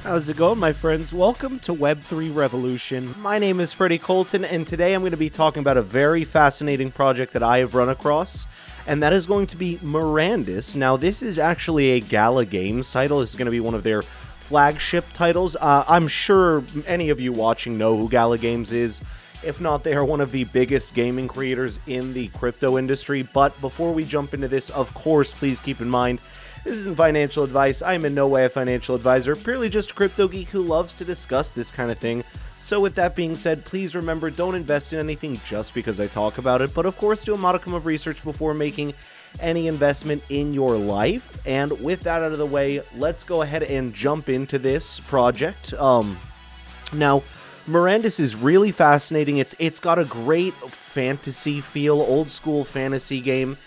How's it going, my friends? Welcome to WEB3 Revolution. My name is Freddie Colton, and today I'm going to be talking about a very fascinating project that I have run across, and that is going to be Mirandus. Now, this is actually a Gala Games title. This is going to be one of their flagship titles. I'm sure any of you watching know who Gala Games is. If not, they are one of the biggest gaming creators in the crypto industry. But before we jump into this, of course, please keep in mind, this isn't financial advice. I am in no way a financial advisor, purely just a crypto geek who loves to discuss this kind of thing. So with that being said, please remember, don't invest in anything just because I talk about it, but of course do a modicum of research before making any investment in your life. And with that out of the way, let's go ahead and jump into this project. Now, Mirandus is really fascinating. It's got a great fantasy feel, old school fantasy game.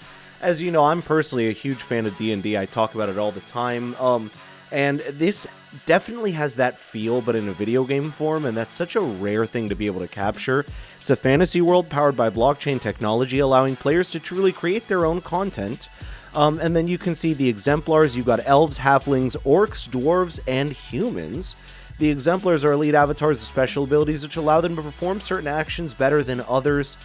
As you know, I'm personally a huge fan of D&D. I talk about it all the time. And this definitely has that feel, but in a video game form, and that's such a rare thing to be able to capture. It's a fantasy world powered by blockchain technology, allowing players to truly create their own content. And then you can see the exemplars. You've got elves, halflings, orcs, dwarves, and humans. The exemplars are elite avatars with special abilities, which allow them to perform certain actions better than others.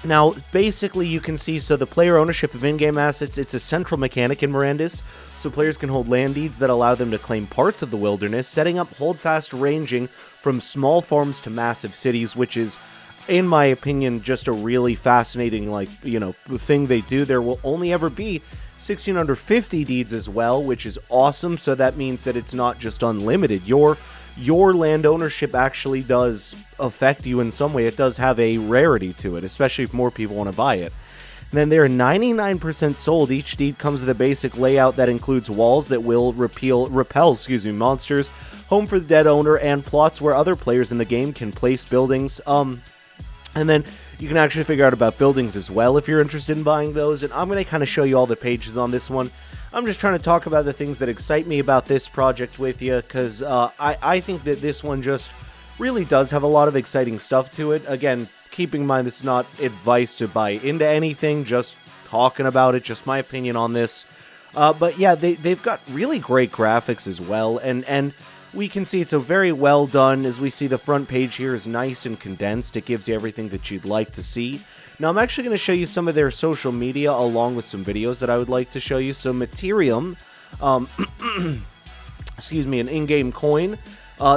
Now, basically, you can see, so the player ownership of in-game assets, it's a central mechanic in Mirandus, so players can hold land deeds that allow them to claim parts of the wilderness, setting up holdfast ranging from small farms to massive cities, which is, in my opinion, just a really fascinating, thing they do. There will only ever be 1650 deeds as well, which is awesome, so that means that it's not just unlimited. Your land ownership actually does affect you in some way. It does have a rarity to it, especially if more people want to buy it. And then they're 99% sold. Each deed comes with a basic layout that includes walls that will repel monsters, home for the dead owner, and plots where other players in the game can place buildings. And then you can actually figure out about buildings as well if you're interested in buying those. And I'm going to kind of show you all the pages on this one. I'm just trying to talk about the things that excite me about this project with you, because I think that this one just really does have a lot of exciting stuff to it. Again, keeping in mind this is not advice to buy into anything, just talking about it, just my opinion on this. But yeah, they've got really great graphics as well, and we can see it's a very well done. As we see, the front page here is nice and condensed. It gives you everything that you'd like to see. Now, I'm actually going to show you some of their social media along with some videos that I would like to show you. So, Materium, an in-game coin.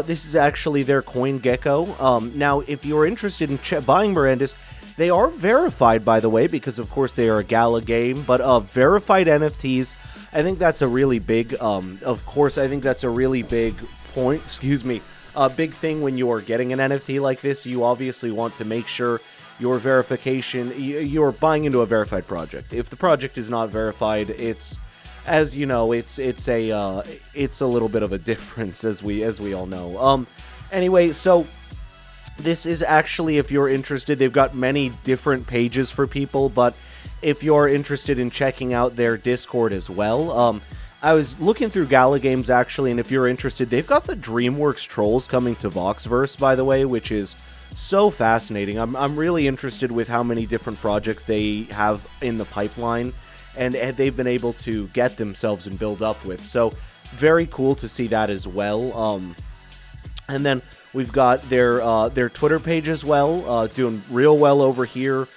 This is actually their coin gecko. Now, if you're interested in buying Mirandus, they are verified, by the way, because, of course, they are a Gala game. But verified NFTs, I think that's a really big, I think that's a really big point, a big thing when you are getting an NFT like this. You obviously want to make sure your verification, you're buying into a verified project. If the project is not verified, it's, as you know, it's a little bit of a difference, as we all know. Anyway, so this is actually, if you're interested, they've got many different pages for people, but if you're interested in checking out their Discord as well, I was looking through Gala Games, actually, and if you're interested, they've got the DreamWorks Trolls coming to Voxverse, by the way, which is so fascinating. I'm really interested with how many different projects they have in the pipeline, and they've been able to get themselves and build up with. So, very cool to see that as well. And then we've got their Twitter page as well, doing real well over here.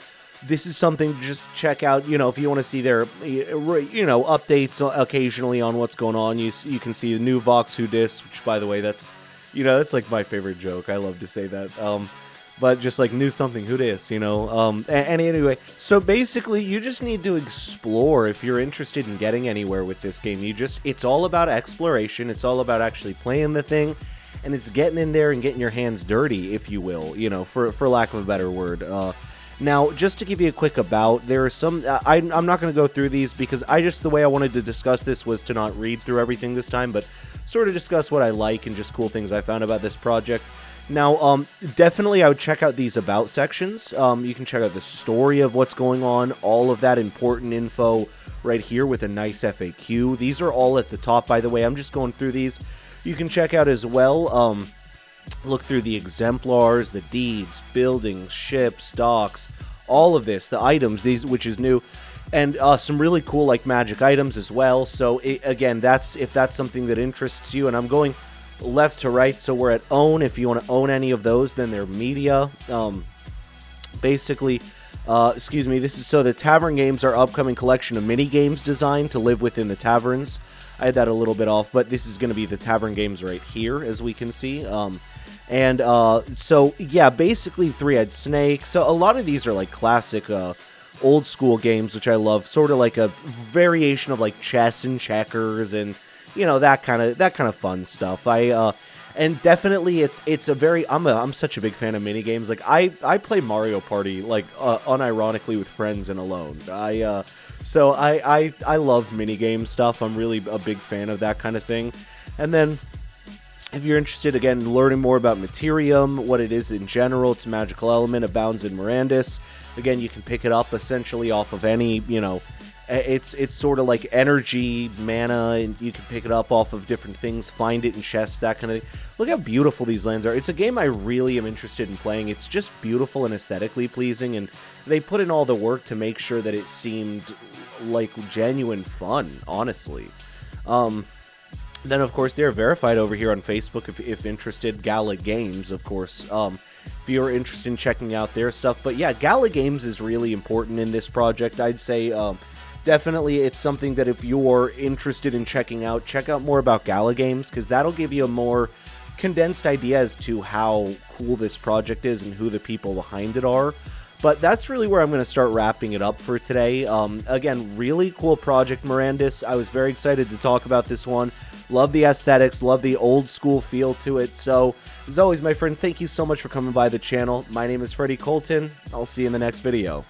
This is something to just check out, if you want to see their, updates occasionally on what's going on. You can see the new Vox Who Dis, which, by the way, that's like my favorite joke. I love to say that. But just like new something, who dis, anyway, so basically you just need to explore if you're interested in getting anywhere with this game. It's all about exploration. It's all about actually playing the thing, and it's getting in there and getting your hands dirty, if you will, for lack of a better word. Now, just to give you a quick about, there are some, I'm not going to go through these because the way I wanted to discuss this was to not read through everything this time, but sort of discuss what I like and just cool things I found about this project. Now, definitely I would check out these about sections. You can check out the story of what's going on, all of that important info right here with a nice FAQ. These are all at the top, by the way. I'm just going through these. You can check out as well, look through the exemplars, the deeds, buildings, ships, docks, all of this, the items, these, which is new. and some really cool like magic items as well. So again, if that's something that interests you, and I'm going left to right, so we're at own. If you want to own any of those, then they're media. Basically, excuse me, this is so the Tavern Games are upcoming collection of mini games designed to live within the taverns. I had that a little bit off, but this is going to be the Tavern Games right here, as we can see. So yeah, basically Three-Eyed Snake. So a lot of these are like classic old school games, which I love, sort of like a variation of like chess and checkers and, you know, that kind of fun stuff. And definitely it's a very, I'm such a big fan of mini games. Like I play Mario Party like unironically with friends and alone. So I love mini game stuff. I'm really a big fan of that kind of thing. And then if you're interested, again, learning more about Materium, what it is in general, it's a magical element, abounds in Mirandus. Again, you can pick it up essentially off of any, you know, it's sort of like energy, mana, and you can pick it up off of different things, find it in chests, that kind of thing. Look how beautiful these lands are. It's a game I really am interested in playing. It's just beautiful and aesthetically pleasing, and they put in all the work to make sure that it seemed like genuine fun, honestly. Then, of course, they're verified over here on Facebook if interested. Gala Games, of course, if you're interested in checking out their stuff. But yeah, Gala Games is really important in this project. I'd say definitely it's something that if you're interested in checking out, check out more about Gala Games, because that'll give you a more condensed idea as to how cool this project is and who the people behind it are. But that's really where I'm going to start wrapping it up for today. Again, really cool project, Mirandus. I was very excited to talk about this one. Love the aesthetics, love the old school feel to it. So, as always, my friends, thank you so much for coming by the channel. My name is Freddie Colton. I'll see you in the next video.